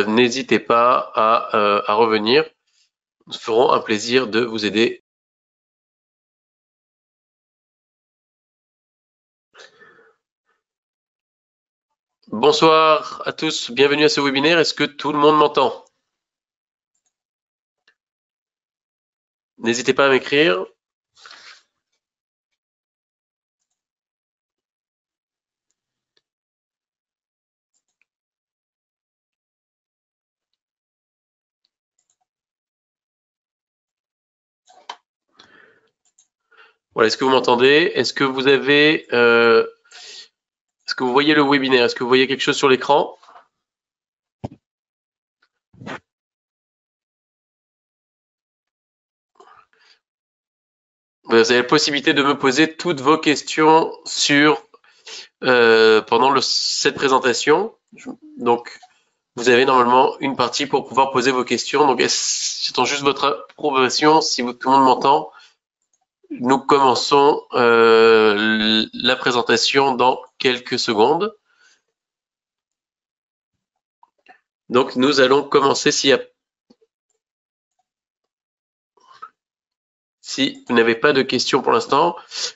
n'hésitez pas à revenir. Nous ferons un plaisir de vous aider. Bonsoir à tous, bienvenue à ce webinaire. Est-ce que tout le monde m'entend? N'hésitez pas à m'écrire. Voilà, est-ce que vous m'entendez? Est-ce que vous avez, est-ce que vous voyez le webinaire? Est-ce que vous voyez quelque chose sur l'écran? Vous avez la possibilité de me poser toutes vos questions sur pendant cette présentation. Donc, vous avez normalement une partie pour pouvoir poser vos questions. Donc, j'attends juste votre approbation si tout le monde m'entend. Nous commençons la présentation dans quelques secondes. Donc, nous allons commencer si vous n'avez pas de questions pour l'instant. Je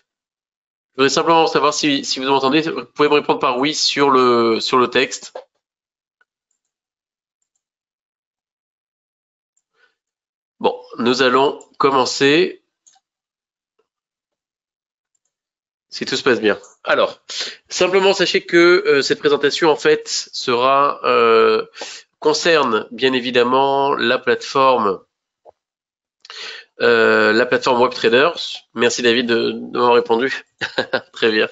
voudrais simplement savoir si vous m'entendez. Vous pouvez me répondre par oui sur le texte. Bon, nous allons commencer. Si tout se passe bien. Alors, simplement sachez que cette présentation en fait sera concerne bien évidemment la plateforme WebTrader. Merci David de m'avoir répondu. Très bien.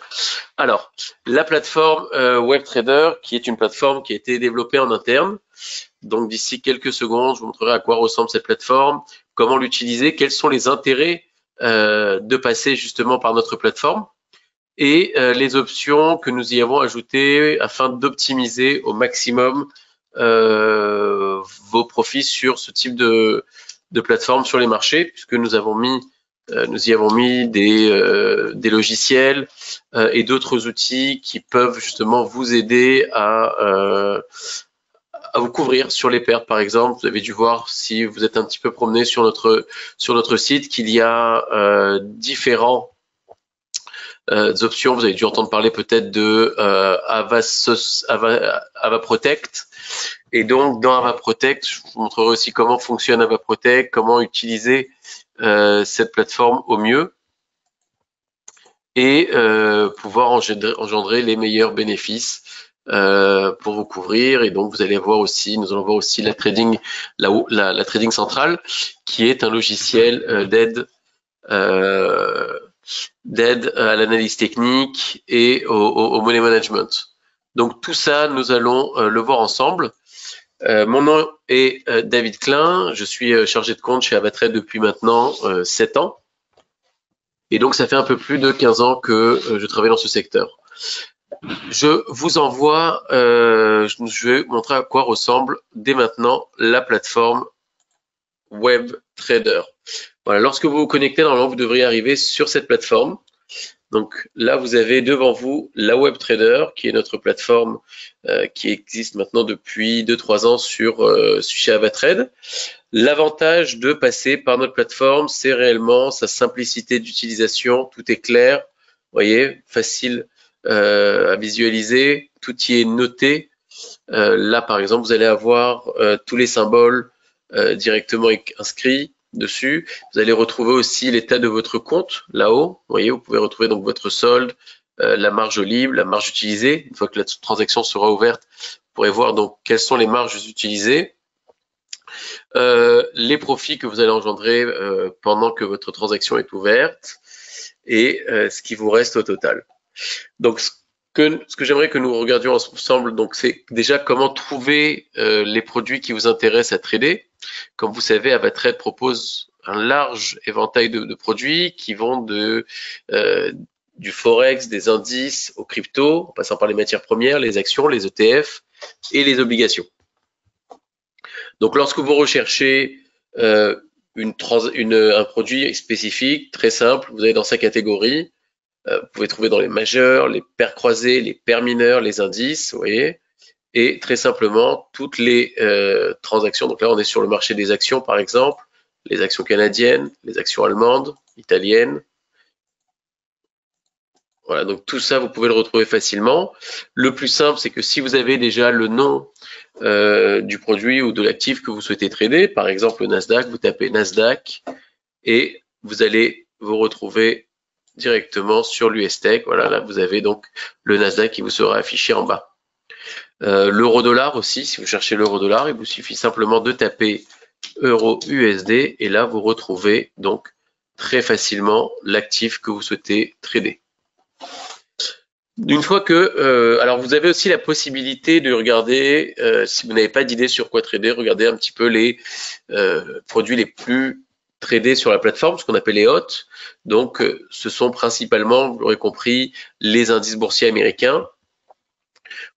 Alors, la plateforme WebTrader, qui est une plateforme qui a été développée en interne. Donc d'ici quelques secondes, je vous montrerai à quoi ressemble cette plateforme, comment l'utiliser, quels sont les intérêts de passer justement par notre plateforme et les options que nous y avons ajoutées afin d'optimiser au maximum vos profits sur ce type de plateforme sur les marchés, puisque nous y avons mis des logiciels et d'autres outils qui peuvent justement vous aider à vous couvrir sur les pertes, par exemple. Vous avez dû voir, si vous êtes un petit peu promené sur notre site, qu'il y a différents options. Vous avez dû entendre parler peut-être de AvaProtect. Et donc, dans AvaProtect, je vous montrerai aussi comment fonctionne AvaProtect, comment utiliser cette plateforme au mieux et pouvoir engendrer les meilleurs bénéfices pour vous couvrir. Et donc, nous allons voir aussi la trading centrale, qui est un logiciel d'aide à l'analyse technique et au money management. Donc tout ça, nous allons le voir ensemble. Mon nom est David Klein, je suis chargé de compte chez AvaTrade depuis maintenant 7 ans. Et donc ça fait un peu plus de 15 ans que je travaille dans ce secteur. Je vous envoie, je vais vous montrer à quoi ressemble dès maintenant la plateforme WebTrader. Voilà, lorsque vous vous connectez, normalement, vous devriez arriver sur cette plateforme. Donc là, vous avez devant vous la WebTrader, qui est notre plateforme qui existe maintenant depuis 2-3 ans chez AvaTrade. L'avantage de passer par notre plateforme, c'est réellement sa simplicité d'utilisation. Tout est clair, vous voyez, facile à visualiser. Tout y est noté. Là, par exemple, vous allez avoir tous les symboles directement inscrits dessus. Vous allez retrouver aussi l'état de votre compte là-haut. Vous voyez, vous pouvez retrouver donc votre solde, la marge libre, la marge utilisée. Une fois que la transaction sera ouverte, vous pourrez voir donc quelles sont les marges utilisées, les profits que vous allez engendrer pendant que votre transaction est ouverte et ce qui vous reste au total. Donc ce que j'aimerais que nous regardions ensemble, donc c'est déjà comment trouver les produits qui vous intéressent à trader. Comme vous savez, AvaTrade propose un large éventail de produits qui vont du forex, des indices, aux cryptos, en passant par les matières premières, les actions, les ETF et les obligations. Donc lorsque vous recherchez un produit spécifique, très simple, vous allez dans sa catégorie. Vous pouvez trouver dans les majeurs, les paires croisées, les paires mineures, les indices, vous voyez. et très simplement toutes les transactions. Donc là, on est sur le marché des actions, par exemple, les actions canadiennes, les actions allemandes, italiennes. Voilà, donc tout ça, vous pouvez le retrouver facilement. Le plus simple, c'est que si vous avez déjà le nom du produit ou de l'actif que vous souhaitez trader, par exemple le Nasdaq, vous tapez Nasdaq et vous allez vous retrouver directement sur l'USTech. Voilà, là vous avez donc le Nasdaq qui vous sera affiché en bas. L'euro-dollar aussi, si vous cherchez l'euro-dollar, il vous suffit simplement de taper euro-USD et là vous retrouvez donc très facilement l'actif que vous souhaitez trader. Une fois que, alors vous avez aussi la possibilité de regarder, si vous n'avez pas d'idée sur quoi trader, regardez un petit peu les produits les plus tradés sur la plateforme, ce qu'on appelle les HOT. Donc, ce sont principalement, vous l'aurez compris, les indices boursiers américains.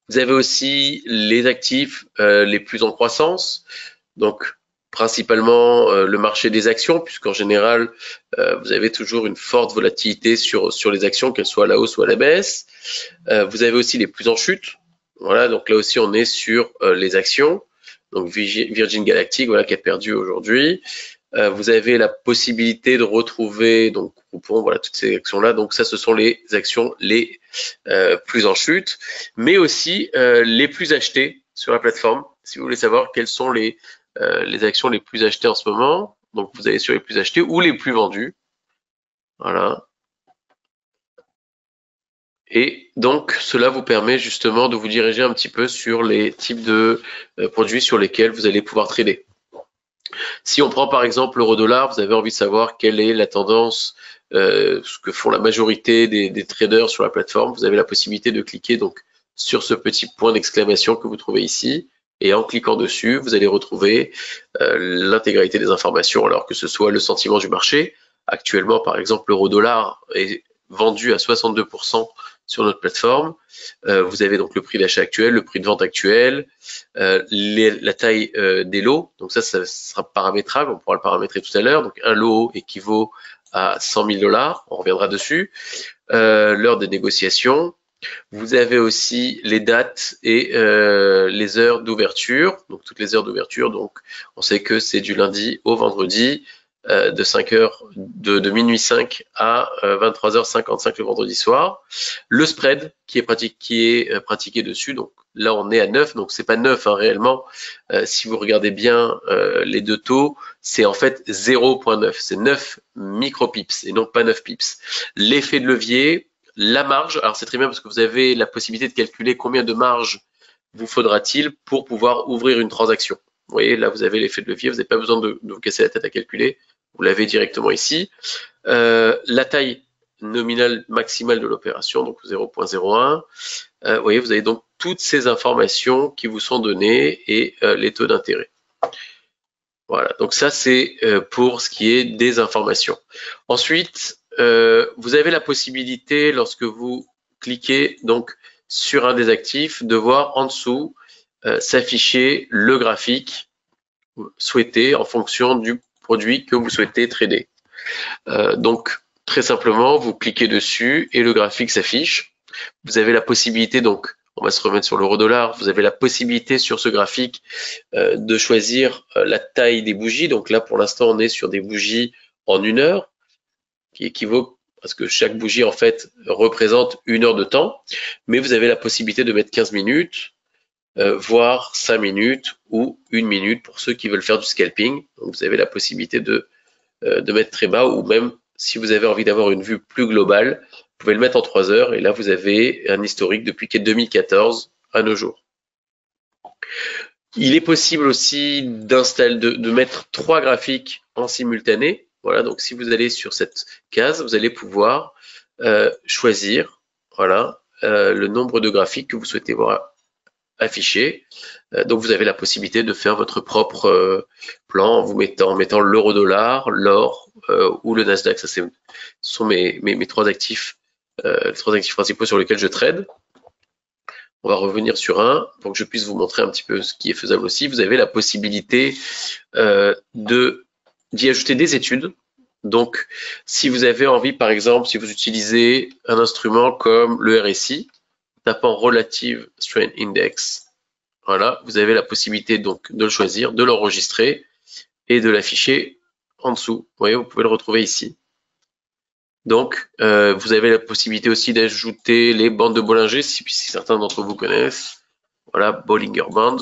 Vous avez aussi les actifs les plus en croissance, donc principalement le marché des actions, puisqu'en général, vous avez toujours une forte volatilité sur les actions, qu'elles soient à la hausse ou à la baisse. Vous avez aussi les plus en chute. Voilà, donc là aussi, on est sur les actions. Donc Virgin Galactic, voilà, qui a perdu aujourd'hui. Vous avez la possibilité de retrouver donc Groupon, voilà, toutes ces actions-là. Donc ça, ce sont les actions les plus en chute, mais aussi les plus achetées sur la plateforme. Si vous voulez savoir quelles sont les actions les plus achetées en ce moment, donc vous allez sur les plus achetées ou les plus vendues. Voilà. Et donc, cela vous permet justement de vous diriger un petit peu sur les types de produits sur lesquels vous allez pouvoir trader. Si on prend par exemple l'euro-dollar, vous avez envie de savoir quelle est la tendance, ce que font la majorité des traders sur la plateforme, vous avez la possibilité de cliquer donc sur ce petit point d'exclamation que vous trouvez ici. Et en cliquant dessus, vous allez retrouver l'intégralité des informations, alors que ce soit le sentiment du marché. Actuellement, par exemple, l'euro-dollar est vendu à 62% sur notre plateforme. Vous avez donc le prix d'achat actuel, le prix de vente actuel, la taille des lots. Donc ça sera paramétrable, on pourra le paramétrer tout à l'heure. Donc un lot équivaut à 100 000 $, on reviendra dessus. L'heure des négociations. Vous avez aussi les dates et les heures d'ouverture, donc toutes les heures d'ouverture. Donc, on sait que c'est du lundi au vendredi, de 5h, de minuit 5 à 23h55 le vendredi soir. Le spread qui est pratiqué dessus. Donc là, on est à 9, donc c'est pas 9 hein, réellement. Si vous regardez bien les deux taux, c'est en fait 0.9, c'est 9 micropips et non pas 9 pips. L'effet de levier. La marge, alors c'est très bien parce que vous avez la possibilité de calculer combien de marge vous faudra-t-il pour pouvoir ouvrir une transaction. Vous voyez, là vous avez l'effet de levier, vous n'avez pas besoin de vous casser la tête à calculer, vous l'avez directement ici. La taille nominale maximale de l'opération, donc 0.01. Vous voyez, vous avez donc toutes ces informations qui vous sont données et les taux d'intérêt. Voilà, donc ça c'est pour ce qui est des informations. Ensuite, vous avez la possibilité, lorsque vous cliquez donc sur un des actifs, de voir en dessous s'afficher le graphique souhaité en fonction du produit que vous souhaitez trader. Donc très simplement, vous cliquez dessus et le graphique s'affiche. Vous avez la possibilité donc, on va se remettre sur l'euro-dollar, vous avez la possibilité sur ce graphique de choisir la taille des bougies. Donc là pour l'instant on est sur des bougies en 1 heure, qui équivaut parce que chaque bougie en fait représente 1 heure de temps, mais vous avez la possibilité de mettre 15 minutes, voire 5 minutes ou 1 minute pour ceux qui veulent faire du scalping. Donc vous avez la possibilité de mettre très bas, ou même si vous avez envie d'avoir une vue plus globale, vous pouvez le mettre en 3 heures et là vous avez un historique depuis 2014 à nos jours. Il est possible aussi de mettre 3 graphiques en simultané. Voilà, donc si vous allez sur cette case, vous allez pouvoir choisir voilà, le nombre de graphiques que vous souhaitez voir affichés. Donc vous avez la possibilité de faire votre propre plan en mettant l'euro-dollar, l'or ou le Nasdaq. Ça, ce sont mes 3 actifs, les 3 actifs principaux sur lesquels je trade. On va revenir sur un pour que je puisse vous montrer un petit peu ce qui est faisable aussi. Vous avez la possibilité d'y ajouter des études. Donc, si vous avez envie, par exemple, si vous utilisez un instrument comme le RSI, tapant Relative Strength Index, Voilà, vous avez la possibilité donc de le choisir, de l'enregistrer et de l'afficher en dessous. Vous voyez, vous pouvez le retrouver ici. Donc, vous avez la possibilité aussi d'ajouter les bandes de Bollinger, si certains d'entre vous connaissent. Voilà, Bollinger Band.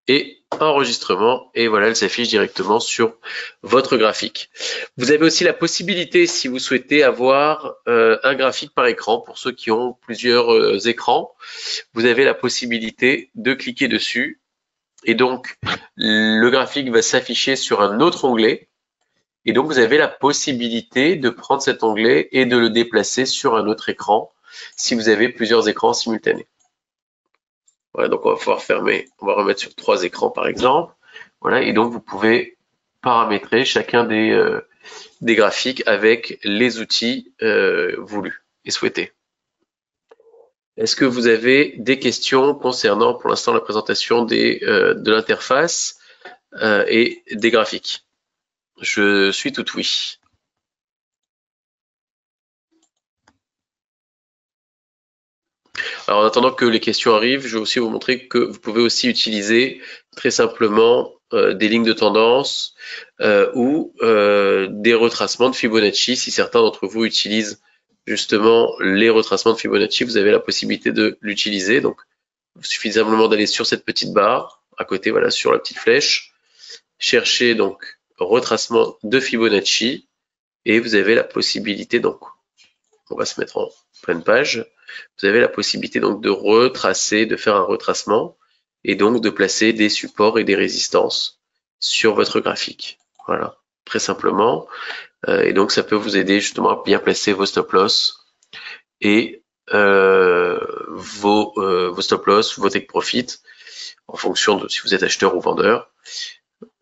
Et enregistrement, et voilà, elle s'affiche directement sur votre graphique. Vous avez aussi la possibilité, si vous souhaitez avoir un graphique par écran, pour ceux qui ont plusieurs écrans, vous avez la possibilité de cliquer dessus, et donc le graphique va s'afficher sur un autre onglet, et donc vous avez la possibilité de prendre cet onglet et de le déplacer sur un autre écran, si vous avez plusieurs écrans simultanés. Voilà, donc on va pouvoir fermer, on va remettre sur 3 écrans par exemple. Voilà, et donc vous pouvez paramétrer chacun des graphiques avec les outils voulus et souhaités. Est-ce que vous avez des questions concernant pour l'instant la présentation de l'interface et des graphiques? Je suis tout oui. Alors en attendant que les questions arrivent, je vais aussi vous montrer que vous pouvez aussi utiliser très simplement des lignes de tendance ou des retracements de Fibonacci. Si certains d'entre vous utilisent justement les retracements de Fibonacci, vous avez la possibilité de l'utiliser. Donc il suffit simplement d'aller sur cette petite barre à côté, voilà, sur la petite flèche, chercher donc retracement de Fibonacci et vous avez la possibilité, donc on va se mettre en pleine page, vous avez la possibilité donc de retracer, de faire un retracement et donc de placer des supports et des résistances sur votre graphique. Voilà, très simplement. Et donc ça peut vous aider justement à bien placer vos stop loss et vos stop loss, vos take profit en fonction de si vous êtes acheteur ou vendeur.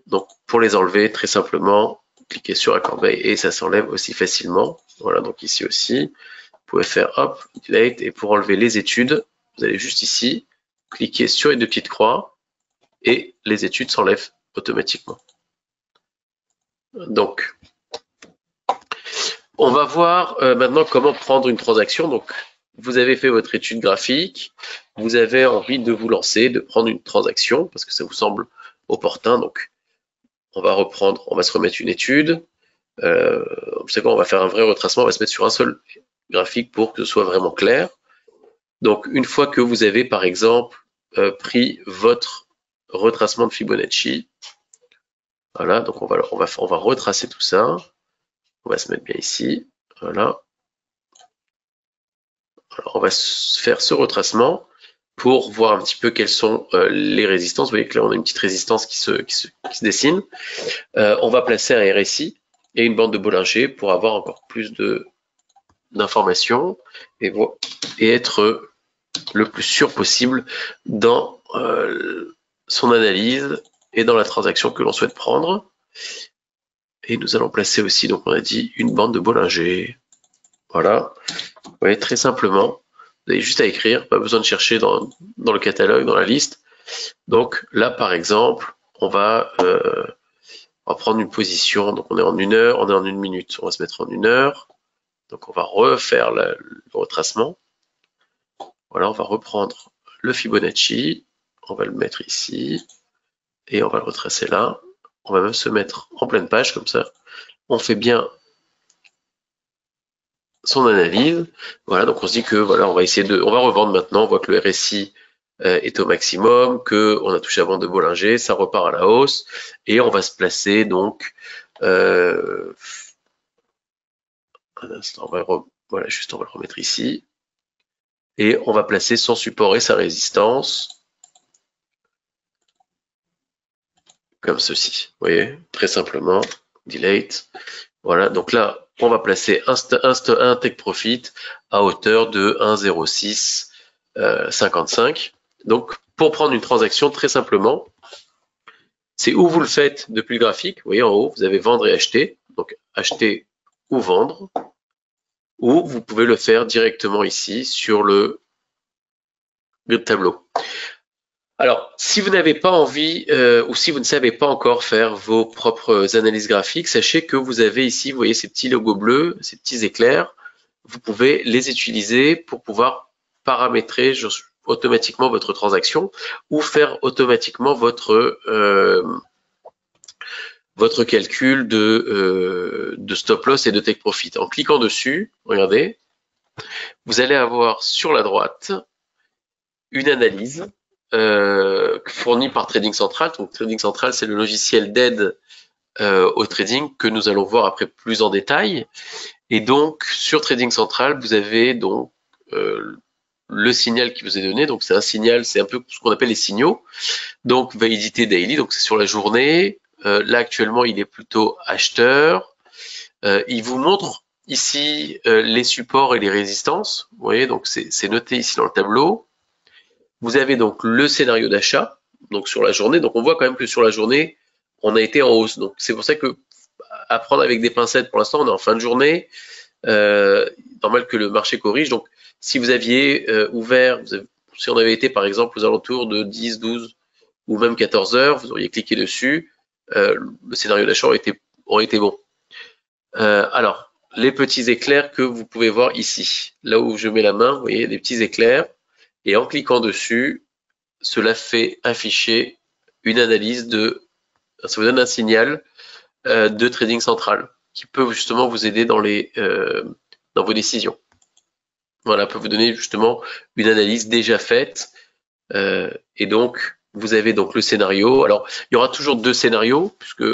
Donc pour les enlever, très simplement, cliquez sur la corbeille et ça s'enlève aussi facilement. Voilà, donc ici aussi, vous pouvez faire hop, delete, et pour enlever les études, vous allez juste ici, cliquer sur les 2 petites croix et les études s'enlèvent automatiquement. Donc, on va voir maintenant comment prendre une transaction. Donc, vous avez fait votre étude graphique, vous avez envie de vous lancer, de prendre une transaction parce que ça vous semble opportun. Donc, on va reprendre, on va se remettre une étude. Vous savez quoi, on va faire un vrai retracement, on va se mettre sur un seul graphique pour que ce soit vraiment clair. Donc, une fois que vous avez, par exemple, pris votre retracement de Fibonacci, voilà, donc on va retracer tout ça. On va se mettre bien ici, voilà. Alors, on va faire ce retracement pour voir un petit peu quelles sont les résistances. Vous voyez que là, on a une petite résistance qui se dessine. On va placer un RSI et une bande de Bollinger pour avoir encore plus d'informations et être le plus sûr possible dans son analyse et dans la transaction que l'on souhaite prendre. Et nous allons placer aussi, donc on a dit, une bande de Bollinger. Voilà. Vous voyez, très simplement, vous avez juste à écrire, pas besoin de chercher dans le catalogue, dans la liste. Donc là, par exemple, on va prendre une position. Donc on est en 1 heure, on est en 1 minute. On va se mettre en 1 heure. Donc on va refaire le retracement. Voilà, on va reprendre le Fibonacci. On va le mettre ici. Et on va le retracer là. On va même se mettre en pleine page comme ça. On fait bien son analyse. Voilà, donc on se dit que voilà, on va revendre maintenant. On voit que le RSI est au maximum, que on a touché la bande de Bollinger, ça repart à la hausse et on va se placer donc un instant, voilà, juste on va le remettre ici et on va placer son support et sa résistance comme ceci. Vous voyez, très simplement, delete. Voilà, donc là, on va placer un take profit à hauteur de 1,0655. Donc, pour prendre une transaction, très simplement, c'est où vous le faites depuis le graphique. Vous voyez en haut, vous avez vendre et acheter. Donc, acheter ou vendre. Ou vous pouvez le faire directement ici sur le tableau. Alors, si vous n'avez pas envie ou si vous ne savez pas encore faire vos propres analyses graphiques, sachez que vous avez ici, vous voyez ces petits logos bleus, ces petits éclairs, vous pouvez les utiliser pour pouvoir paramétrer automatiquement votre transaction ou faire automatiquement votre calcul de stop loss et de take profit. En cliquant dessus, regardez, vous allez avoir sur la droite une analyse fournie par Trading Central. Donc Trading Central, c'est le logiciel d'aide au trading que nous allons voir après plus en détail. Et donc sur Trading Central, vous avez donc le signal qui vous est donné. Donc c'est un signal, c'est un peu ce qu'on appelle les signaux. Donc validité daily, donc c'est sur la journée. Là actuellement, il est plutôt acheteur. Il vous montre ici les supports et les résistances. Vous voyez, donc c'est noté ici dans le tableau. Vous avez donc le scénario d'achat, donc sur la journée. Donc on voit quand même que sur la journée, on a été en hausse. Donc c'est pour ça que à prendre avec des pincettes pour l'instant, on est en fin de journée. Normal que le marché corrige. Donc si vous aviez ouvert, si on avait été par exemple aux alentours de 10, 12 ou même 14 heures, vous auriez cliqué dessus, le scénario d'achat aurait été bon. Alors, les petits éclairs que vous pouvez voir ici, là où je mets la main, vous voyez des petits éclairs, et en cliquant dessus, cela fait afficher une analyse ça vous donne un signal de Trading Central qui peut justement vous aider dans vos décisions. Voilà, peut vous donner justement une analyse déjà faite, et donc vous avez donc le scénario. Alors, il y aura toujours deux scénarios, puisque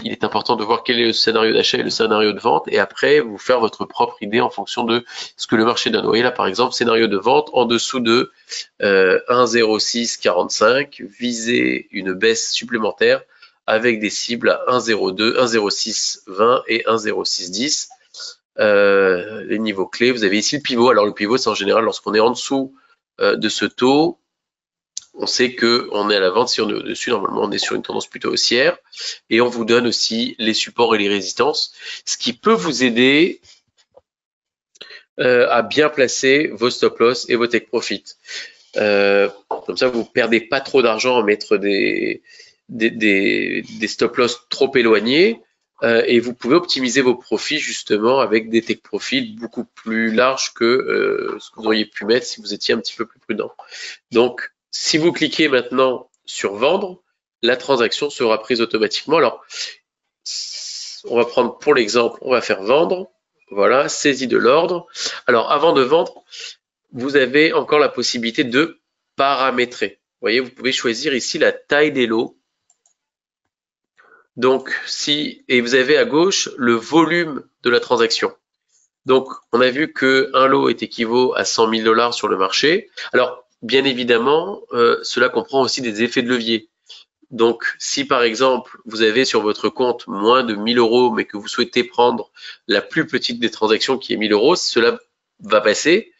il est important de voir quel est le scénario d'achat et le scénario de vente, et après vous faire votre propre idée en fonction de ce que le marché donne. Vous voyez là par exemple, scénario de vente en dessous de 1,0645, viser une baisse supplémentaire avec des cibles à 1,02, 1,0620 et 1,0610. Les niveaux clés, vous avez ici le pivot. Alors le pivot, c'est en général lorsqu'on est en dessous de ce taux, on sait qu'on est à la vente. Si on est au-dessus, normalement, on est sur une tendance plutôt haussière. Et on vous donne aussi les supports et les résistances, ce qui peut vous aider à bien placer vos stop loss et vos take profit. Comme ça, vous ne perdez pas trop d'argent à mettre des stop loss trop éloignés. Et vous pouvez optimiser vos profits justement avec des take profits beaucoup plus larges que ce que vous auriez pu mettre si vous étiez un petit peu plus prudent. Donc, si vous cliquez maintenant sur vendre, la transaction sera prise automatiquement. Alors, on va prendre pour l'exemple, on va faire vendre. Voilà, saisie de l'ordre. Alors, avant de vendre, vous avez encore la possibilité de paramétrer. Vous voyez, vous pouvez choisir ici la taille des lots. Donc, et vous avez à gauche le volume de la transaction. Donc, on a vu qu'un lot équivaut à 100 000 $ sur le marché. Alors, bien évidemment, cela comprend aussi des effets de levier. Donc, si par exemple, vous avez sur votre compte moins de 1000 €, mais que vous souhaitez prendre la plus petite des transactions qui est 1000 €, cela va passer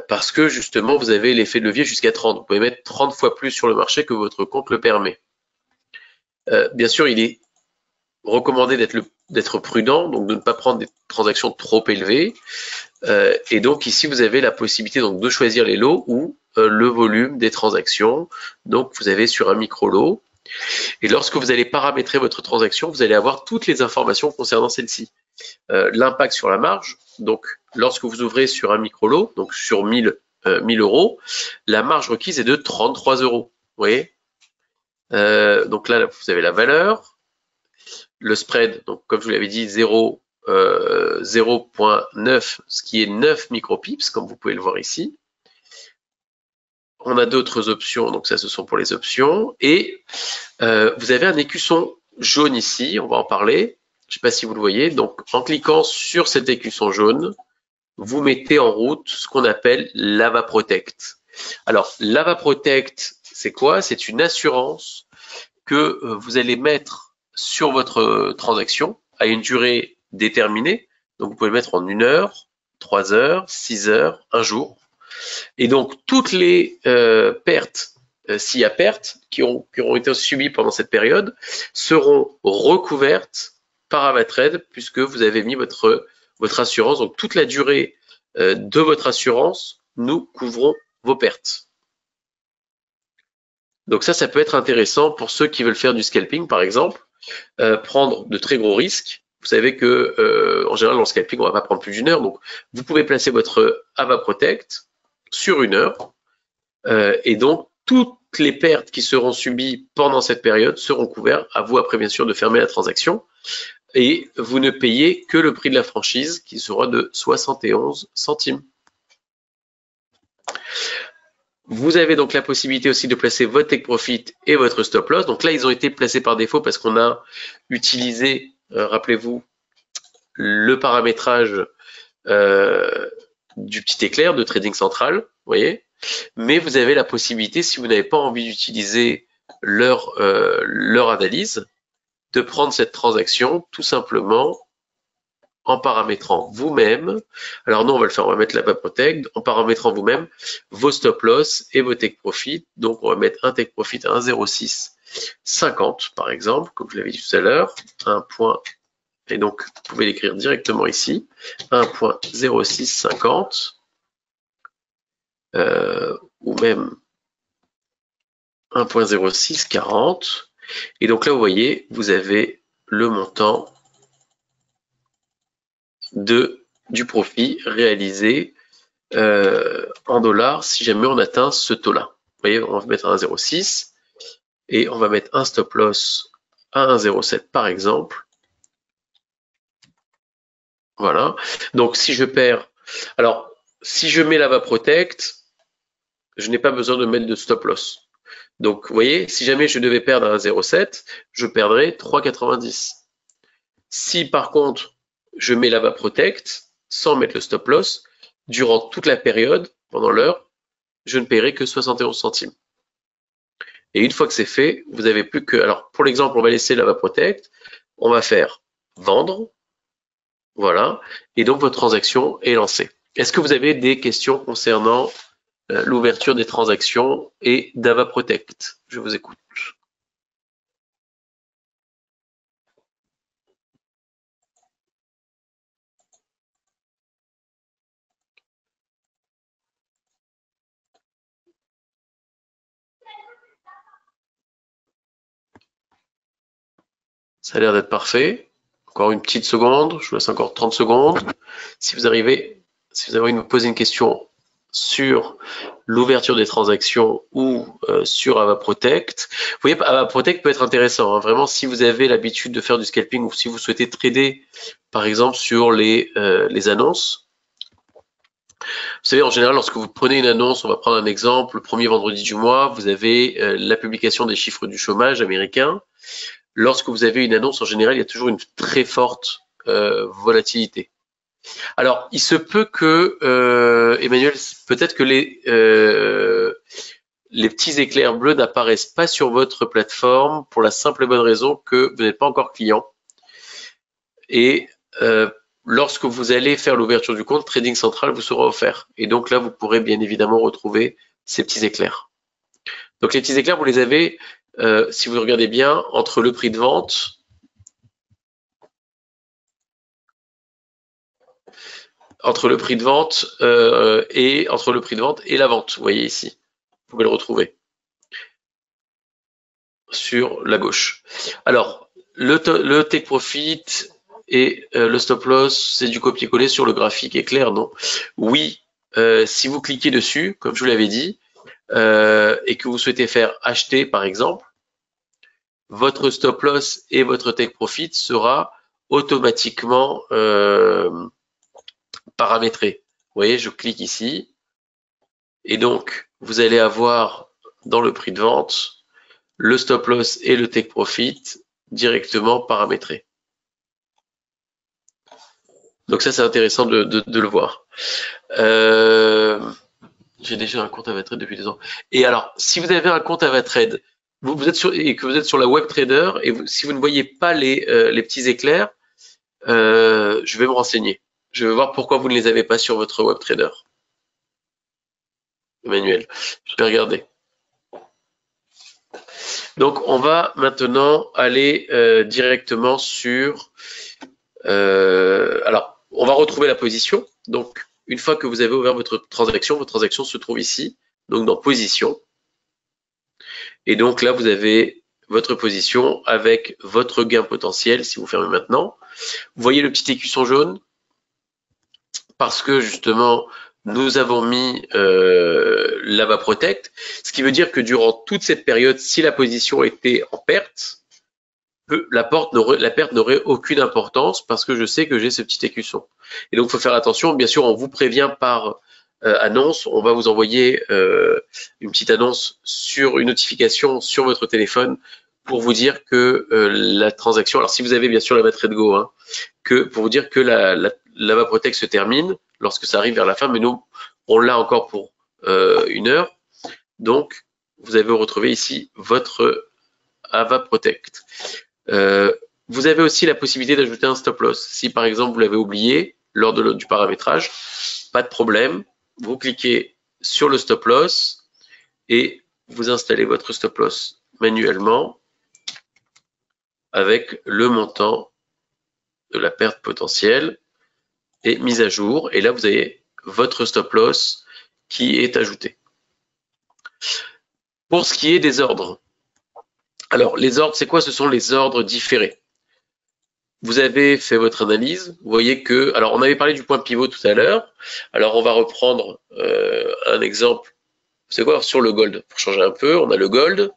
parce que justement, vous avez l'effet de levier jusqu'à 30. Vous pouvez mettre 30 fois plus sur le marché que votre compte le permet. Bien sûr, il est recommandé d'être prudent, donc de ne pas prendre des transactions trop élevées. Et donc ici, vous avez la possibilité donc de choisir les lots ou le volume des transactions. Donc vous avez sur un micro-lot. Et lorsque vous allez paramétrer votre transaction, vous allez avoir toutes les informations concernant celle-ci. L'impact sur la marge. Donc lorsque vous ouvrez sur un micro-lot, donc sur 1000 €, la marge requise est de 33 €. Vous voyez, donc là, vous avez la valeur, le spread, donc comme je vous l'avais dit, 0,9, ce qui est 9 micropips, comme vous pouvez le voir ici. On a d'autres options, donc ça, ce sont pour les options. Et vous avez un écusson jaune ici, on va en parler. Je ne sais pas si vous le voyez. Donc, en cliquant sur cet écusson jaune, vous mettez en route ce qu'on appelle l'AvaProtect. Alors, l'AvaProtect, c'est quoi? C'est une assurance que vous allez mettre sur votre transaction à une durée déterminée. Donc, vous pouvez le mettre en 1 heure, 3 heures, 6 heures, un jour. Et donc, toutes les pertes, s'il y a pertes, qui auront été subies pendant cette période, seront recouvertes par AvaTrade, puisque vous avez mis votre assurance. Donc, toute la durée de votre assurance, nous couvrons vos pertes. Donc ça peut être intéressant pour ceux qui veulent faire du scalping, par exemple, prendre de très gros risques. Vous savez que en général, dans le scalping, on ne va pas prendre plus d'1 heure. Donc, vous pouvez placer votre AvaProtect sur 1 heure. Et donc, toutes les pertes qui seront subies pendant cette période seront couvertes. À vous, après, bien sûr, de fermer la transaction. Et vous ne payez que le prix de la franchise qui sera de 71 centimes. Vous avez donc la possibilité aussi de placer votre take profit et votre stop loss. Donc là, ils ont été placés par défaut parce qu'on a utilisé, rappelez-vous, le paramétrage du petit éclair de trading central, vous voyez. Mais vous avez la possibilité, si vous n'avez pas envie d'utiliser leur analyse, de prendre cette transaction tout simplement en paramétrant vous-même. Alors nous, on va le faire, on va mettre là-bas protect, en paramétrant vous-même vos stop loss et vos take profit. Donc on va mettre un take profit à 1,0650 par exemple, comme je l'avais dit tout à l'heure, un point, et donc vous pouvez l'écrire directement ici, 1.0650 ou même 1.0640. Et donc là, vous voyez, vous avez le montant du profit réalisé en dollars si jamais on atteint ce taux-là. Vous voyez, on va mettre un 1,06 et on va mettre un stop loss à 1,07 par exemple. Voilà. Donc si je perds, alors si je mets l'AVA Protect, je n'ai pas besoin de mettre de stop loss. Donc vous voyez, si jamais je devais perdre à 1,07, je perdrais 3,90. Si par contre je mets l'AVA Protect sans mettre le stop loss, durant toute la période, pendant l'heure, je ne paierai que 71 centimes. Et une fois que c'est fait, vous n'avez plus que... Alors pour l'exemple, on va laisser l'AVA Protect, on va faire vendre, voilà, et donc votre transaction est lancée. Est-ce que vous avez des questions concernant l'ouverture des transactions et d'AVA Protect? Je vous écoute. Ça a l'air d'être parfait. Encore une petite seconde, je vous laisse encore 30 secondes. Si vous avez envie de me poser une question sur l'ouverture des transactions ou sur AVA Protect. Vous voyez, AVA Protect peut être intéressant. Hein, vraiment, si vous avez l'habitude de faire du scalping ou si vous souhaitez trader, par exemple, sur les annonces. Vous savez, en général, lorsque vous prenez une annonce, on va prendre un exemple, le premier vendredi du mois, vous avez la publication des chiffres du chômage américain. Lorsque vous avez une annonce, en général, il y a toujours une très forte volatilité. Alors, il se peut que, Emmanuel, peut-être que les petits éclairs bleus n'apparaissent pas sur votre plateforme pour la simple et bonne raison que vous n'êtes pas encore client. Et lorsque vous allez faire l'ouverture du compte, Trading Central vous sera offert. Et donc là, vous pourrez bien évidemment retrouver ces petits éclairs. Donc les petits éclairs, vous les avez, si vous regardez bien, entre le prix de vente et la vente. Vous voyez ici, vous pouvez le retrouver sur la gauche. Alors, le take profit et le stop loss, c'est du copier-coller sur le graphique éclair, non? Oui, si vous cliquez dessus, comme je vous l'avais dit, et que vous souhaitez faire acheter, par exemple, votre stop loss et votre take profit sera automatiquement paramétré. Vous voyez, je clique ici, et donc vous allez avoir dans le prix de vente le stop loss et le take profit directement paramétrés. Donc ça, c'est intéressant de le voir. J'ai déjà un compte AvaTrade depuis 2 ans. Et alors, si vous avez un compte AvaTrade, vous êtes et que vous êtes sur la WebTrader, et si vous ne voyez pas les petits éclairs, je vais me renseigner. Je vais voir pourquoi vous ne les avez pas sur votre WebTrader. Emmanuel, je vais regarder. Donc, on va maintenant aller directement sur... alors, on va retrouver la position. Donc, une fois que vous avez ouvert votre transaction se trouve ici, donc dans position. Et donc là, vous avez votre position avec votre gain potentiel si vous fermez maintenant. Vous voyez le petit écusson jaune? Parce que justement, nous avons mis l'AVA Protect, ce qui veut dire que durant toute cette période, si la position était en perte, la perte n'aurait aucune importance parce que je sais que j'ai ce petit écusson. Et donc, il faut faire attention. Bien sûr, on vous prévient par annonce. On va vous envoyer une petite annonce sur une notification sur votre téléphone pour vous dire que la transaction, alors si vous avez bien sûr la batterie de Go, hein, que pour vous dire que l'AVA Protect se termine lorsque ça arrive vers la fin, mais nous, on l'a encore pour 1 heure. Donc, vous avez retrouvé ici votre AVA Protect. Vous avez aussi la possibilité d'ajouter un stop loss. Si par exemple vous l'avez oublié lors du paramétrage, pas de problème. Vous cliquez sur le stop loss et vous installez votre stop loss manuellement avec le montant de la perte potentielle et mise à jour. Et là, vous avez votre stop loss qui est ajouté. Pour ce qui est des ordres, alors les ordres, c'est quoi? Ce sont les ordres différés. Vous avez fait votre analyse, vous voyez que, alors on avait parlé du point pivot tout à l'heure, alors on va reprendre un exemple, c'est quoi, sur le gold, pour changer un peu, on a le gold,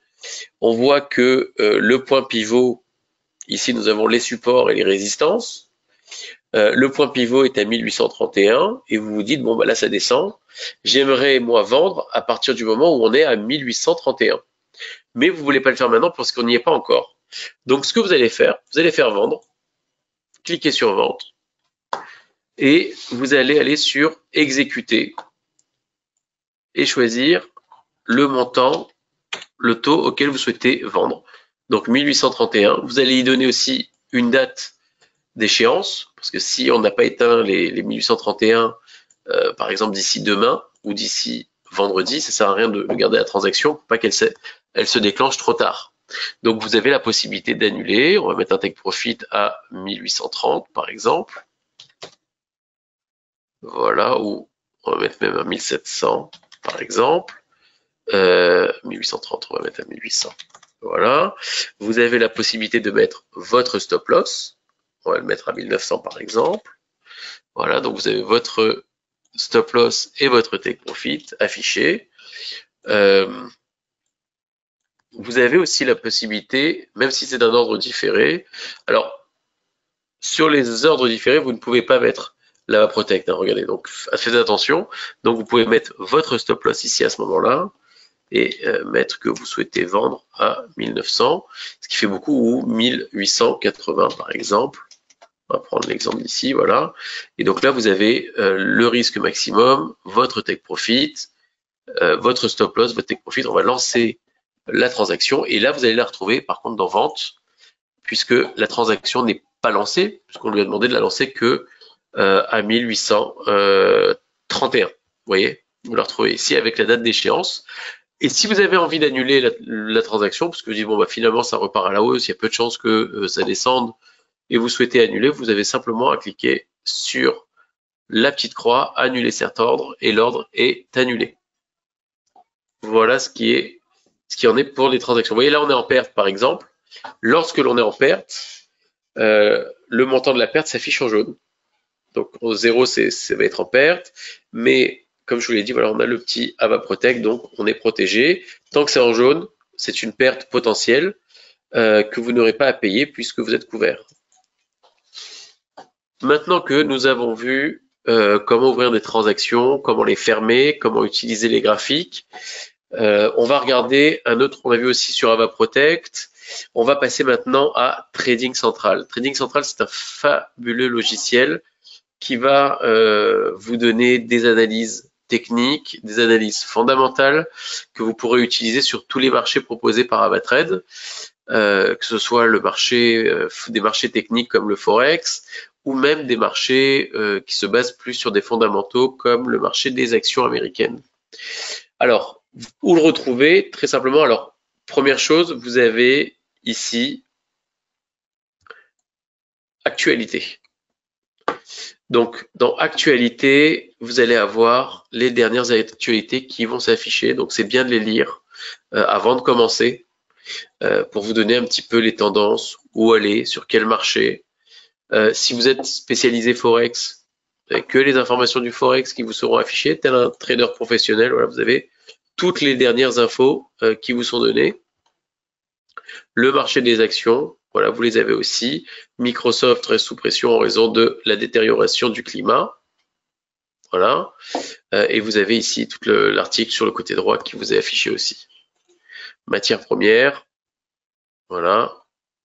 on voit que le point pivot, ici nous avons les supports et les résistances, le point pivot est à 1831 et vous vous dites, bon bah là ça descend, j'aimerais moi vendre à partir du moment où on est à 1831. Mais vous ne voulez pas le faire maintenant parce qu'on n'y est pas encore. Donc ce que vous allez faire vendre, cliquez sur vente et vous allez aller sur exécuter et choisir le montant, le taux auquel vous souhaitez vendre. Donc 1831, vous allez y donner aussi une date d'échéance, parce que si on n'a pas éteint les 1831, par exemple d'ici demain ou d'ici vendredi, ça sert à rien de garder la transaction pour pas qu'elle se déclenche trop tard. Donc vous avez la possibilité d'annuler. On va mettre un take profit à 1830 par exemple. Voilà, ou on va mettre même à 1700 par exemple. 1830, on va mettre à 1800. Voilà. Vous avez la possibilité de mettre votre stop loss. On va le mettre à 1900 par exemple. Voilà, donc vous avez votre stop loss et votre take profit affichés. Vous avez aussi la possibilité, même si c'est d'un ordre différé, alors sur les ordres différés, vous ne pouvez pas mettre l'AVA Protect, hein, regardez, donc faites attention. Donc vous pouvez mettre votre stop loss ici à ce moment-là et mettre que vous souhaitez vendre à 1900, ce qui fait beaucoup, ou 1880 par exemple. On va prendre l'exemple d'ici, voilà. Et donc là, vous avez le risque maximum, votre take profit, votre stop loss, votre take profit. On va lancer la transaction et là, vous allez la retrouver par contre dans vente, puisque la transaction n'est pas lancée, puisqu'on lui a demandé de la lancer que à 1831. Vous voyez, vous la retrouvez ici avec la date d'échéance. Et si vous avez envie d'annuler la transaction, parce que vous dites bon bah finalement ça repart à la hausse, il y a peu de chances que ça descende, et vous souhaitez annuler, vous avez simplement à cliquer sur la petite croix, annuler cet ordre, et l'ordre est annulé. Voilà ce qui en est pour les transactions. Vous voyez là on est en perte par exemple. Lorsque l'on est en perte, le montant de la perte s'affiche en jaune. Donc au 0, ça va être en perte, mais comme je vous l'ai dit, voilà, on a le petit AVA Protect, donc on est protégé. Tant que c'est en jaune, c'est une perte potentielle que vous n'aurez pas à payer puisque vous êtes couvert. Maintenant que nous avons vu comment ouvrir des transactions, comment les fermer, comment utiliser les graphiques, on va regarder un autre, on a vu aussi sur AVA Protect. On va passer maintenant à Trading Central. Trading Central, c'est un fabuleux logiciel qui va vous donner des analyses techniques, des analyses fondamentales que vous pourrez utiliser sur tous les marchés proposés par AvaTrade, que ce soit le marché, des marchés techniques comme le Forex, ou même des marchés qui se basent plus sur des fondamentaux comme le marché des actions américaines. Alors, où le retrouver? Très simplement, alors, première chose, vous avez ici Actualité. Donc, dans Actualité, vous allez avoir les dernières actualités qui vont s'afficher. Donc, c'est bien de les lire avant de commencer pour vous donner un petit peu les tendances, où aller, sur quel marché. Si vous êtes spécialisé Forex, Vous n'avez que les informations du Forex qui vous seront affichées, tel un trader professionnel. Voilà, vous avez toutes les dernières infos qui vous sont données. Le marché des actions, voilà, vous les avez aussi. Microsoft reste sous pression en raison de la détérioration du climat. Voilà. Et vous avez ici tout l'article sur le côté droit qui vous est affiché aussi. Matières premières, voilà,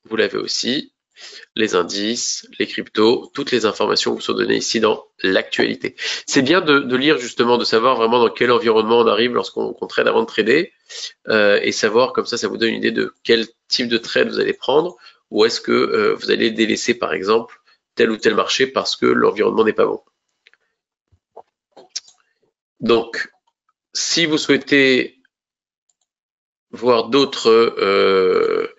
vous l'avez aussi. Les indices, les cryptos, toutes les informations vous sont données ici dans l'actualité. C'est bien de lire justement, de savoir vraiment dans quel environnement on arrive lorsqu'on trade avant de trader et savoir comme ça vous donne une idée de quel type de trade vous allez prendre ou est-ce que vous allez délaisser par exemple tel ou tel marché parce que l'environnement n'est pas bon. Donc, si vous souhaitez voir d'autres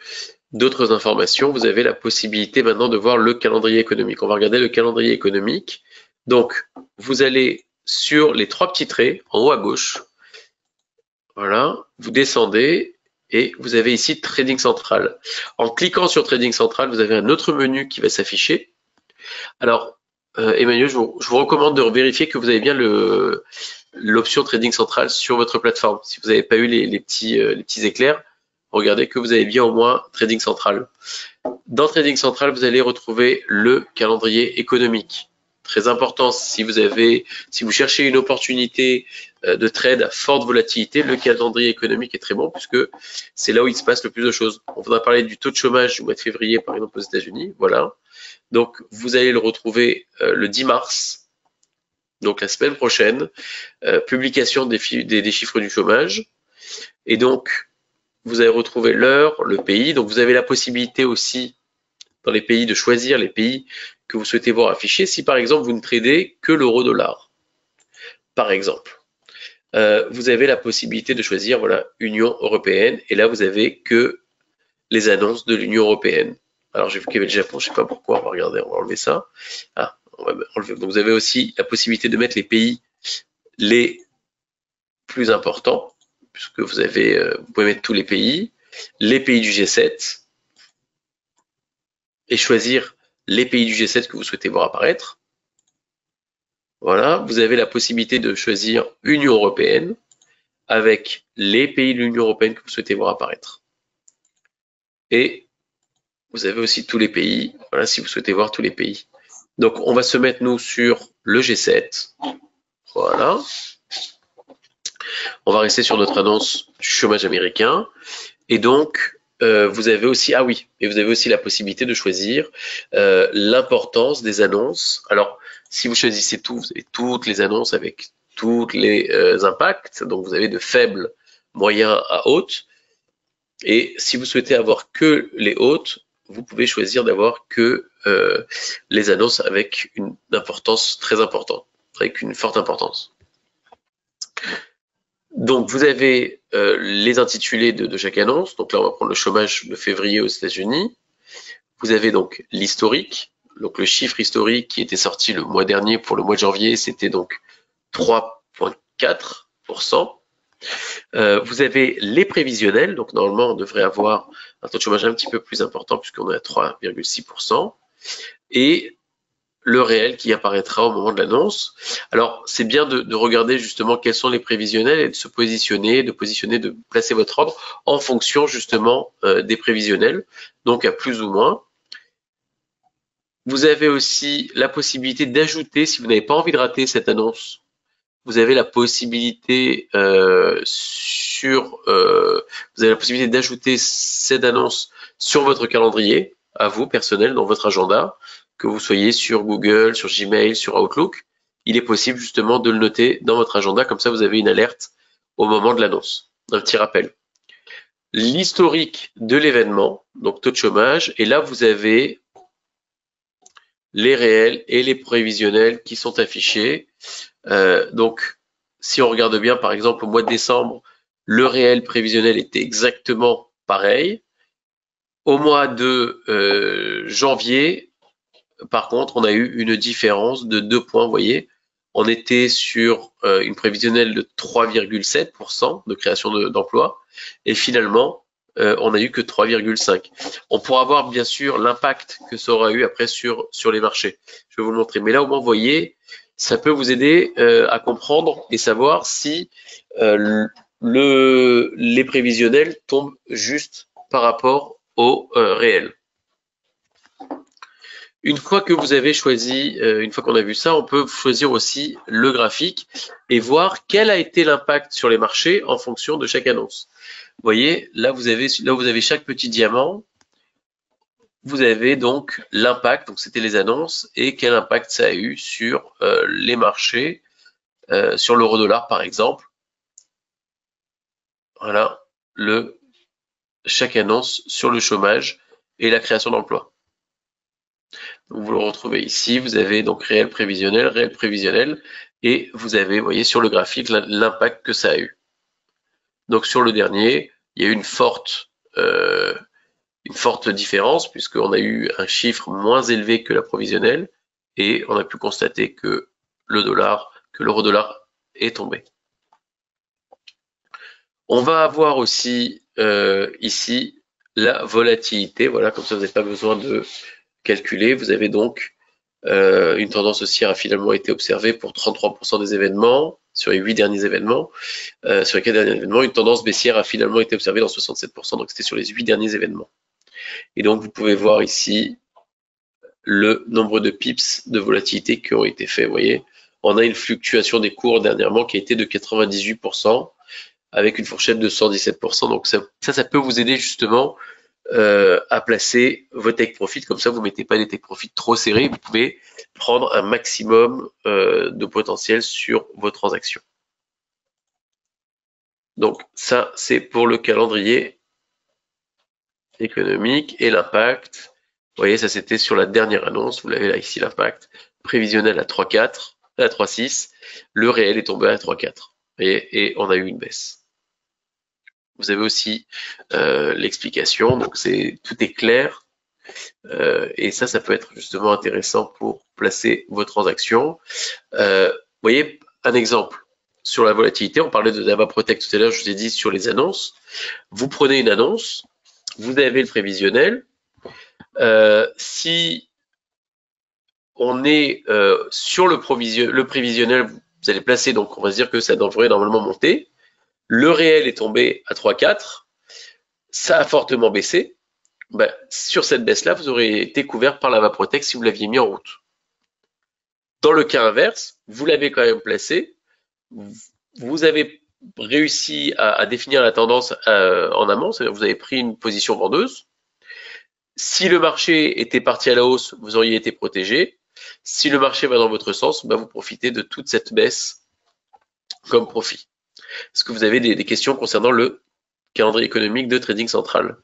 informations, vous avez la possibilité maintenant de voir le calendrier économique. On va regarder le calendrier économique. Donc, vous allez sur les trois petits traits en haut à gauche. Voilà, vous descendez et vous avez ici Trading Central. En cliquant sur Trading Central, vous avez un autre menu qui va s'afficher. Alors, Emmanuel, je vous recommande de vérifier que vous avez bien l'option Trading Central sur votre plateforme. Si vous n'avez pas eu les petits éclairs, regardez que vous avez bien au moins Trading Central. Dans Trading Central, vous allez retrouver le calendrier économique. Très important, si vous cherchez une opportunité de trade à forte volatilité, le calendrier économique est très bon puisque c'est là où il se passe le plus de choses. On va parler du taux de chômage du mois de février, par exemple aux États-Unis. Voilà. Donc, vous allez le retrouver le 10 mars, donc la semaine prochaine, publication des chiffres du chômage. Et donc, vous allez retrouver l'heure, le pays. Donc, vous avez la possibilité aussi, dans les pays, de choisir les pays que vous souhaitez voir affichés. Si, par exemple, vous ne tradez que l'euro-dollar, par exemple, vous avez la possibilité de choisir, voilà, Union européenne. Et là, vous avez que les annonces de l'Union européenne. Alors, j'ai vu qu'il y avait le Japon, je ne sais pas pourquoi. On va regarder, on va enlever ça. Ah, on va enlever. Donc, vous avez aussi la possibilité de mettre les pays les plus importants, puisque vous pouvez mettre tous les pays du G7, et choisir les pays du G7 que vous souhaitez voir apparaître. Voilà, vous avez la possibilité de choisir Union européenne avec les pays de l'Union européenne que vous souhaitez voir apparaître. Et vous avez aussi tous les pays, voilà, si vous souhaitez voir tous les pays. Donc, on va se mettre, nous, sur le G7. Voilà. On va rester sur notre annonce du chômage américain. Et donc, vous avez aussi, vous avez aussi la possibilité de choisir l'importance des annonces. Alors, si vous choisissez tout, vous avez toutes les annonces avec tous les impacts. Donc, vous avez de faibles, moyens à hautes. Et si vous souhaitez avoir que les hautes, vous pouvez choisir d'avoir que les annonces avec une importance très importante, avec une forte importance. Donc, vous avez les intitulés de chaque annonce. Donc là, on va prendre le chômage de février aux États-Unis. Vous avez donc l'historique. Donc, le chiffre historique qui était sorti le mois dernier pour le mois de janvier, c'était donc 3,4%. Vous avez les prévisionnels. Donc, normalement, on devrait avoir un taux de chômage un petit peu plus important puisqu'on est à 3,6%. Et le réel qui apparaîtra au moment de l'annonce. Alors, c'est bien de regarder justement quels sont les prévisionnels et de se positionner, de placer votre ordre en fonction justement des prévisionnels, donc à plus ou moins. Vous avez aussi la possibilité d'ajouter, si vous n'avez pas envie de rater cette annonce, vous avez la possibilité d'ajouter cette annonce sur votre calendrier, à vous, personnel, dans votre agenda, que vous soyez sur Google, sur Gmail, sur Outlook. Il est possible justement de le noter dans votre agenda, comme ça vous avez une alerte au moment de l'annonce, un petit rappel. L'historique de l'événement, donc taux de chômage, et là vous avez les réels et les prévisionnels qui sont affichés. Donc, si on regarde bien, par exemple, au mois de décembre, le réel prévisionnel était exactement pareil. Au mois de janvier, par contre, on a eu une différence de 2 points, vous voyez. On était sur une prévisionnelle de 3,7% de création d'emplois et finalement, on n'a eu que 3,5. On pourra voir bien sûr l'impact que ça aura eu après sur les marchés. Je vais vous le montrer. Mais là, au moins, vous voyez, ça peut vous aider à comprendre et savoir si les prévisionnels tombent juste par rapport au réel. Une fois que vous avez choisi, une fois qu'on a vu ça, on peut choisir aussi le graphique et voir quel a été l'impact sur les marchés en fonction de chaque annonce. Vous voyez, là vous avez chaque petit diamant. Vous avez donc l'impact, donc c'était les annonces, et quel impact ça a eu sur les marchés, sur l'euro-dollar par exemple. Voilà, chaque annonce sur le chômage et la création d'emplois. Donc vous le retrouvez ici, vous avez donc réel prévisionnel, et vous avez, vous voyez sur le graphique, l'impact que ça a eu. Donc sur le dernier, il y a eu une forte différence puisqu'on a eu un chiffre moins élevé que la provisionnelle et on a pu constater que l'euro-dollar est tombé. On va avoir aussi ici la volatilité. Voilà, comme ça vous n'avez pas besoin de calculer. Vous avez donc une tendance haussière a finalement été observée pour 33% des événements sur les 8 derniers événements. Sur les 4 derniers événements, une tendance baissière a finalement été observée dans 67%. Donc c'était sur les 8 derniers événements. Et donc vous pouvez voir ici le nombre de pips de volatilité qui ont été faits. Vous voyez, on a une fluctuation des cours dernièrement qui a été de 98% avec une fourchette de 117%. Donc ça peut vous aider justement à placer vos take profit. Comme ça, vous ne mettez pas des take profit trop serrés. Vous pouvez prendre un maximum de potentiel sur vos transactions. Donc ça, c'est pour le calendrier économique et l'impact. Vous voyez, ça c'était sur la dernière annonce. Vous l'avez là ici, l'impact prévisionnel à 3,4, à 3,6. Le réel est tombé à 3,4. Et on a eu une baisse. Vous avez aussi l'explication. Donc tout est clair. Et ça peut être justement intéressant pour placer vos transactions. Vous voyez, un exemple sur la volatilité. On parlait de Dava Protect tout à l'heure. Je vous ai dit sur les annonces. Vous prenez une annonce. Vous avez le prévisionnel. Si on est sur le prévisionnel, vous allez placer, donc on va se dire que ça devrait normalement monter. Le réel est tombé à 3,4. Ça a fortement baissé. Ben, sur cette baisse-là, vous aurez été couvert par la Vaprotec si vous l'aviez mis en route. Dans le cas inverse, vous l'avez quand même placé. Vous avez réussi à définir la tendance en amont, c'est-à-dire que vous avez pris une position vendeuse. Si le marché était parti à la hausse, vous auriez été protégé. Si le marché va dans votre sens, bah vous profitez de toute cette baisse comme profit. Est-ce que vous avez des questions concernant le calendrier économique de Trading Central?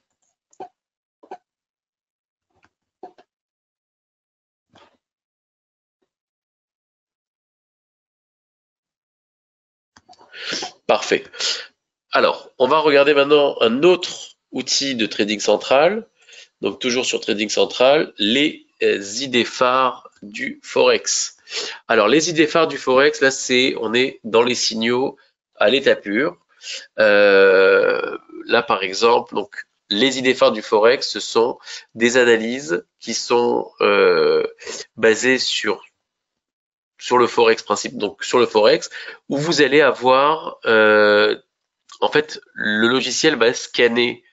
Parfait. Alors, on va regarder maintenant un autre outil de Trading Central. Donc, toujours sur Trading Central, les idées phares du Forex. Alors, les idées phares du Forex, là, on est dans les signaux à l'état pur. Là, par exemple, donc, les idées phares du Forex, ce sont des analyses qui sont basées sur le Forex principe, donc sur le Forex, où vous allez avoir, en fait, le logiciel va scanner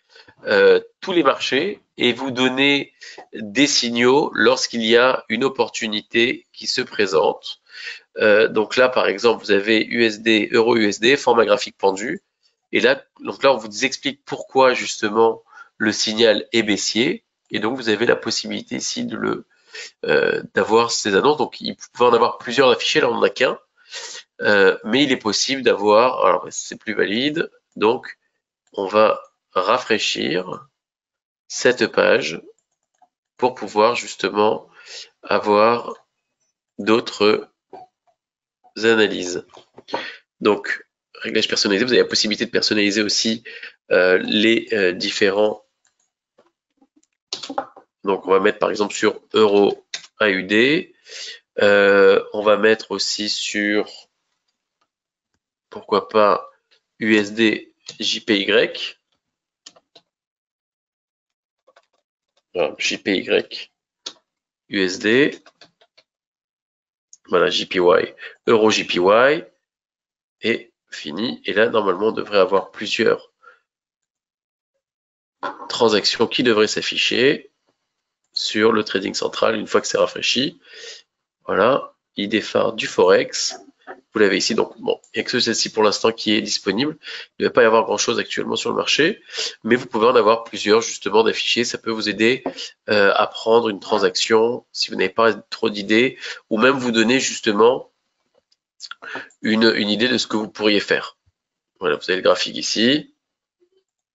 tous les marchés et vous donner des signaux lorsqu'il y a une opportunité qui se présente. Donc là, par exemple, vous avez USD, Euro-USD, format graphique pendu. Et là, donc là, on vous explique pourquoi justement le signal est baissier. Et donc, vous avez la possibilité ici d'avoir ces annonces. Donc, il peut en avoir plusieurs affichés. Là, on n'en a qu'un. Mais il est possible d'avoir, alors c'est plus valide. Donc, on va rafraîchir cette page pour pouvoir justement avoir d'autres analyses. Donc, réglage personnalisé, vous avez la possibilité de personnaliser aussi les différents. Donc, on va mettre par exemple sur Euro AUD. On va mettre aussi sur, pourquoi pas, USD JPY. Voilà, JPY USD. Voilà, JPY, Euro JPY, et fini. Et là, normalement, on devrait avoir plusieurs transactions qui devraient s'afficher sur le trading central une fois que c'est rafraîchi. Voilà, idée phare du Forex. Vous l'avez ici, donc bon, il n'y a que celle-ci pour l'instant qui est disponible. Il ne va pas y avoir grand-chose actuellement sur le marché, mais vous pouvez en avoir plusieurs justement d'affichés. Ça peut vous aider à prendre une transaction si vous n'avez pas trop d'idées, ou même vous donner justement une idée de ce que vous pourriez faire. Voilà, vous avez le graphique ici,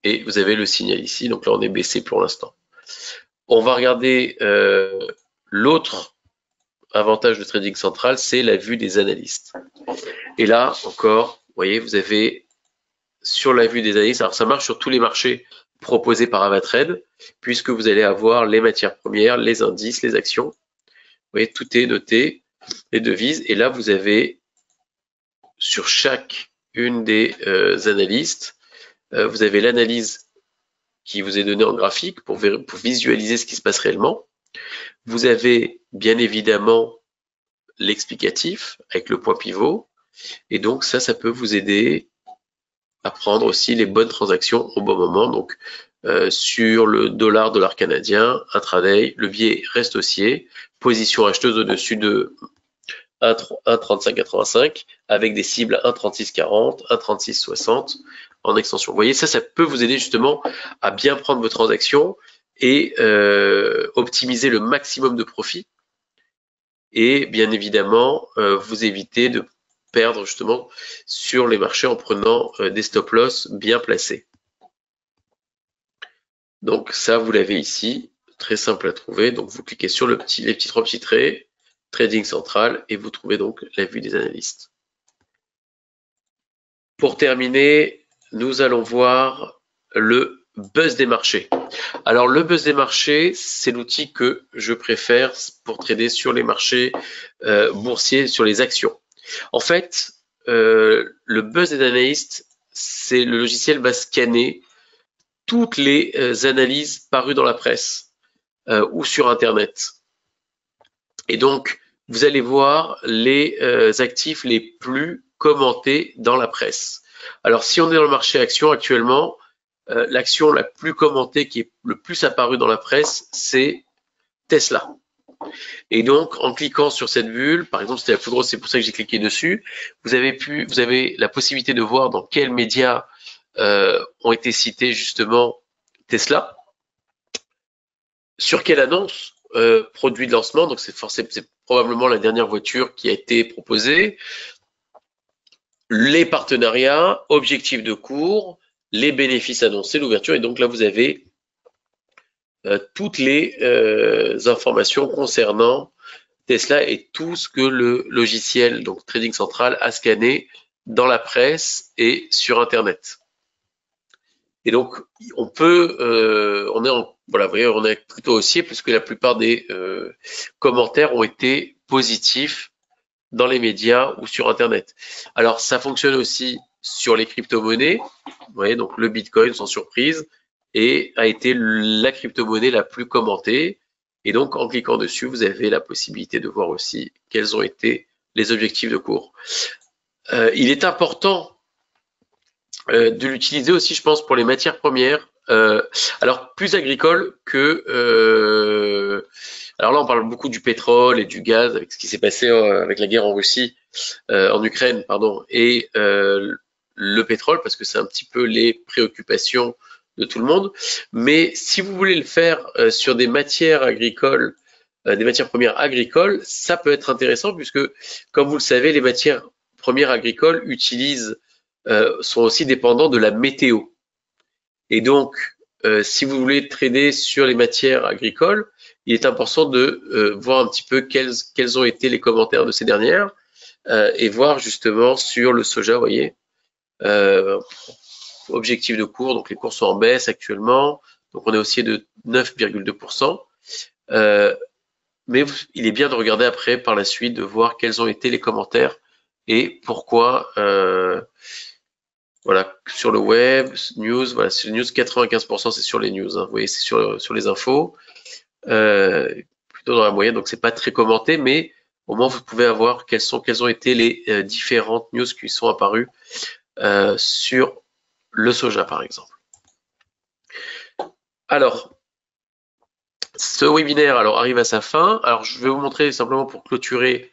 et vous avez le signal ici. Donc là, on est baissé pour l'instant. On va regarder l'autre avantage de trading central, c'est la vue des analystes. Et là, encore, vous voyez, vous avez sur la vue des analystes, alors ça marche sur tous les marchés proposés par Avatrade, puisque vous allez avoir les matières premières, les indices, les actions. Vous voyez, tout est noté, les devises. Et là, vous avez sur chaque une des analystes, vous avez l'analyse qui vous est donnée en graphique pour visualiser ce qui se passe réellement. Vous avez bien évidemment l'explicatif avec le point pivot. Et donc ça peut vous aider à prendre aussi les bonnes transactions au bon moment. Donc sur le dollar canadien, intraday, le biais reste haussier, position acheteuse au-dessus de 1,3585 avec des cibles 1,3640, 1,3660 en extension. Vous voyez, ça peut vous aider justement à bien prendre vos transactions et optimiser le maximum de profit et bien évidemment vous éviter de perdre justement sur les marchés en prenant des stop loss bien placés. Donc ça, vous l'avez ici, très simple à trouver. Donc vous cliquez sur les petits trois petits traits, trading central, et vous trouvez donc la vue des analystes. Pour terminer, nous allons voir le buzz des marchés. Alors le buzz des marchés, c'est l'outil que je préfère pour trader sur les marchés boursiers, sur les actions. En fait, le buzz des analystes, c'est le logiciel va scanner toutes les analyses parues dans la presse ou sur Internet. Et donc, vous allez voir les actifs les plus commentés dans la presse. Alors, si on est dans le marché action actuellement, l'action la plus commentée qui est le plus apparue dans la presse, c'est Tesla. Et donc, en cliquant sur cette bulle, par exemple, c'était la plus grosse, c'est pour ça que j'ai cliqué dessus, vous avez la possibilité de voir dans quels médias ont été cités justement Tesla, sur quelle annonce, produit de lancement, donc c'est probablement la dernière voiture qui a été proposée, les partenariats, objectifs de cours, les bénéfices annoncés, l'ouverture, et donc là vous avez toutes les informations concernant Tesla et tout ce que le logiciel, donc Trading Central, a scanné dans la presse et sur Internet. Et donc, on peut, on est plutôt haussier puisque la plupart des commentaires ont été positifs dans les médias ou sur Internet. Alors, ça fonctionne aussi sur les crypto-monnaies. Vous voyez, donc le Bitcoin, sans surprise, a été la crypto-monnaie la plus commentée. Et donc, en cliquant dessus, vous avez la possibilité de voir aussi quels ont été les objectifs de cours. Il est important de l'utiliser aussi, je pense, pour les matières premières. Alors, plus agricoles que... alors là, on parle beaucoup du pétrole et du gaz, avec ce qui s'est passé avec la guerre en Russie, en Ukraine, pardon, et le pétrole, parce que c'est un petit peu les préoccupations de tout le monde. Mais si vous voulez le faire sur des matières agricoles, des matières premières agricoles, ça peut être intéressant puisque, comme vous le savez, les matières premières agricoles sont aussi dépendants de la météo. Et donc, si vous voulez trader sur les matières agricoles, il est important de voir un petit peu quels ont été les commentaires de ces dernières et voir justement sur le soja, vous voyez, objectif de cours, donc les cours sont en baisse actuellement, donc on est haussier de 9,2%. Mais il est bien de regarder après, par la suite, de voir quels ont été les commentaires et pourquoi, voilà, sur le web, news, voilà, sur les news, 95% c'est sur les news, hein, vous voyez, c'est sur les infos, plutôt dans la moyenne, donc c'est pas très commenté, mais Au moins, vous pouvez avoir quelles ont été les différentes news qui sont apparues sur le soja, par exemple. Alors, ce webinaire arrive à sa fin. Alors, je vais vous montrer simplement pour clôturer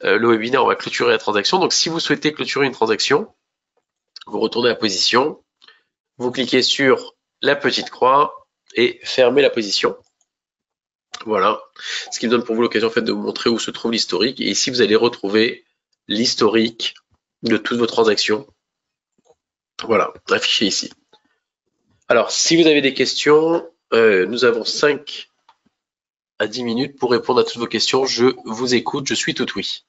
le webinaire, on va clôturer la transaction. Donc, si vous souhaitez clôturer une transaction, vous retournez à position, vous cliquez sur la petite croix et fermez la position. Voilà, ce qui me donne pour vous l'occasion en fait de vous montrer où se trouve l'historique. Et ici, vous allez retrouver l'historique de toutes vos transactions. Voilà, affiché ici. Alors, si vous avez des questions, nous avons 5 à 10 minutes pour répondre à toutes vos questions. Je vous écoute, je suis tout oui.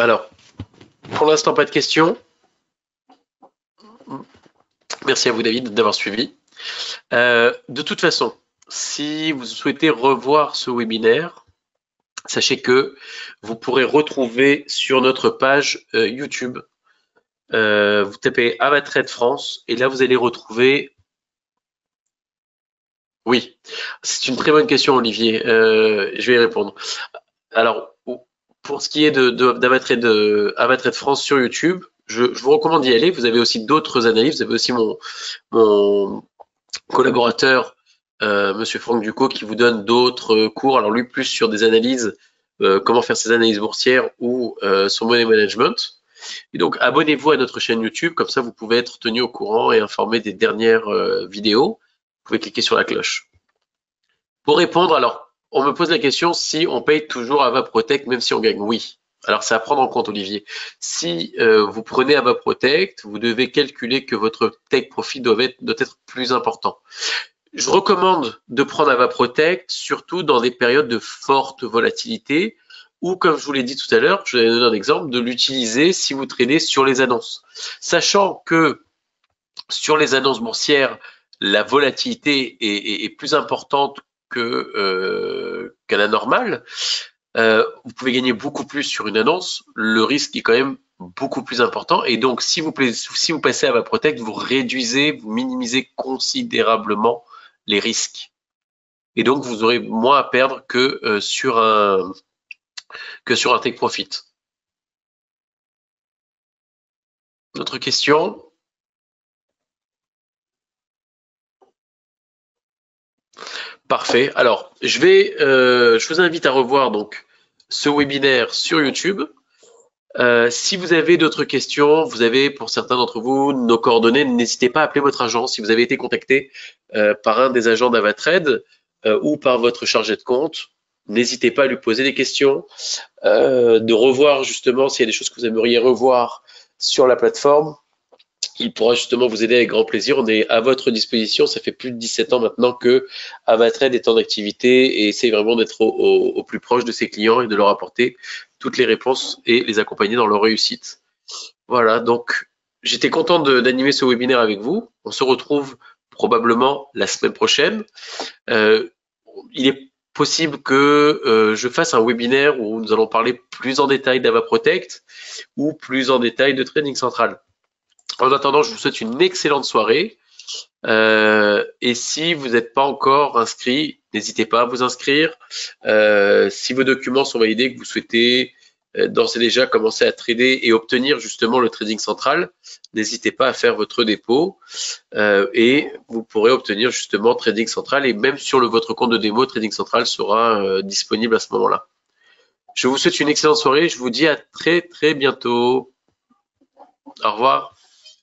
Alors, pour l'instant, pas de questions. Merci à vous, David, d'avoir suivi. De toute façon, si vous souhaitez revoir ce webinaire, sachez que vous pourrez retrouver sur notre page YouTube. Vous tapez Avatrade France et là, vous allez retrouver... Oui, c'est une très bonne question, Olivier. Je vais y répondre. Alors, pour ce qui est d'Avatrade France sur YouTube, je vous recommande d'y aller. Vous avez aussi d'autres analyses. Vous avez aussi mon collaborateur, Monsieur Franck Ducot, qui vous donne d'autres cours. Alors lui, plus sur des analyses, comment faire ses analyses boursières ou son money management. Et donc, abonnez-vous à notre chaîne YouTube. Comme ça, vous pouvez être tenu au courant et informé des dernières vidéos. Vous pouvez cliquer sur la cloche. Pour répondre, alors, on me pose la question si on paye toujours AvaProtect même si on gagne. Oui. Alors, c'est à prendre en compte, Olivier. Si vous prenez AvaProtect, vous devez calculer que votre take profit doit être plus important. Je recommande de prendre AvaProtect, surtout dans des périodes de forte volatilité, ou comme je vous l'ai dit tout à l'heure, je vais donner un exemple, de l'utiliser si vous tradez sur les annonces. Sachant que sur les annonces boursières, la volatilité est plus importante qu'à la normale, vous pouvez gagner beaucoup plus sur une annonce, le risque est quand même beaucoup plus important. Et donc, si vous passez à AvaProtect, vous minimisez considérablement les risques. Et donc, vous aurez moins à perdre que sur un take profit. D'autres questions? Parfait. Alors, je vous invite à revoir donc ce webinaire sur YouTube. Si vous avez d'autres questions, vous avez pour certains d'entre vous nos coordonnées, n'hésitez pas à appeler votre agent. Si vous avez été contacté par un des agents d'Avatrade ou par votre chargé de compte, n'hésitez pas à lui poser des questions, de revoir justement s'il y a des choses que vous aimeriez revoir sur la plateforme. Il pourra justement vous aider avec grand plaisir. On est à votre disposition. Ça fait plus de 17 ans maintenant que Avatrade est en activité et essaye vraiment d'être au plus proche de ses clients et de leur apporter toutes les réponses et les accompagner dans leur réussite. Voilà, donc j'étais content d'animer ce webinaire avec vous. On se retrouve probablement la semaine prochaine. Il est possible que je fasse un webinaire où nous allons parler plus en détail d'AvaProtect ou plus en détail de Trading Central. En attendant, je vous souhaite une excellente soirée. Et si vous n'êtes pas encore inscrit, n'hésitez pas à vous inscrire. Si vos documents sont validés, que vous souhaitez d'ores et déjà commencer à trader et obtenir justement le Trading Central, n'hésitez pas à faire votre dépôt et vous pourrez obtenir justement Trading Central et même sur votre compte de démo, Trading Central sera disponible à ce moment-là. Je vous souhaite une excellente soirée. Je vous dis à très bientôt. Au revoir.